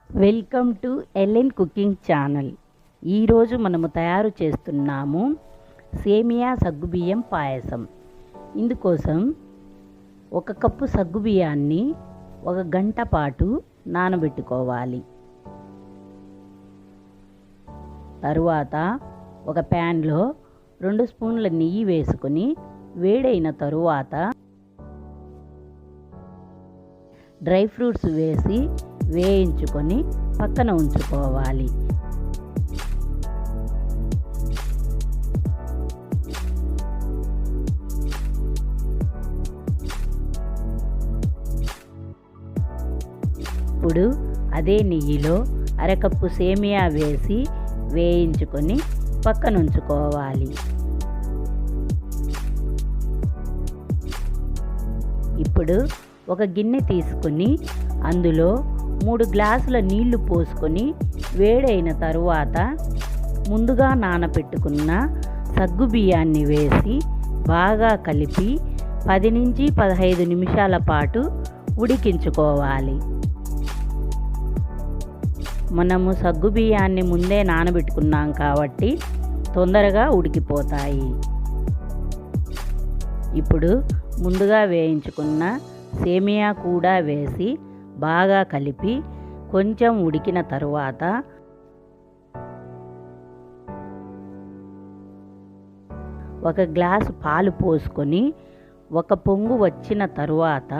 Welcome to LN cooking channel. ఈరోజు మనము తయారు చేస్తున్నాము సేమియా సగ్గుబియ్యం పాయసం. ఇందుకోసం 1 కప్పు సగ్గుబియ్యాన్ని 1 గంట పాటు నానబెట్టుకోవాలి. తరువాత ఒక ప్యాన్లో 2 స్పూన్ల నెయ్యి వేసుకొని వేడైన తరువాత డ్రై ఫ్రూట్స్ వేసి వేయించుకొని పక్కన ఉంచుకోవాలి. ఇప్పుడు అదే నెయ్యిలో 1/2 కప్పు సేమియా వేసి వేయించుకొని పక్కన ఉంచుకోవాలి. ఇప్పుడు ఒక గిన్నె తీసుకొని అందులో 3 గ్లాసుల నీళ్లు పోసుకొని వేడైన తరువాత ముందుగా నానబెట్టుకున్న సగ్గుబియ్యాన్ని వేసి బాగా కలిపి 10 నుంచి 15 నిమిషాల పాటు ఉడికించుకోవాలి. మనము సగ్గుబియ్యాన్ని ముందే నానబెట్టుకున్నాం కాబట్టి తొందరగా ఉడికిపోతాయి. ఇప్పుడు ముందుగా వేయించుకున్న సేమియా కూడా వేసి బాగా కలిపి కొంచెం ఉడికిన తరువాత ఒక గ్లాసు పాలు పోసుకొని 1 పొంగు వచ్చిన తరువాత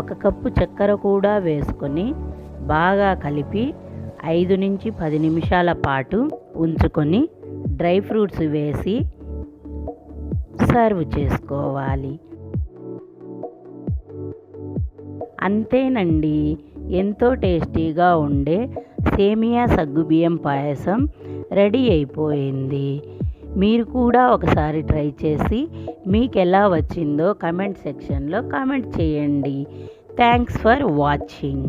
ఒక కప్పు చక్కెర కూడా వేసుకొని బాగా కలిపి 5 నుంచి 10 నిమిషాల పాటు ఉంచుకొని డ్రై ఫ్రూట్స్ వేసి సర్వ్ చేసుకోవాలి. అంతేనండి, ఎంతో టేస్టీగా ఉండే సేమియా సగ్గుబియ్యం పాయసం రెడీ అయిపోయింది. మీరు కూడా ఒకసారి ట్రై చేసి మీకు ఎలా వచ్చిందో కామెంట్ సెక్షన్లో కామెంట్ చేయండి. Thanks for watching.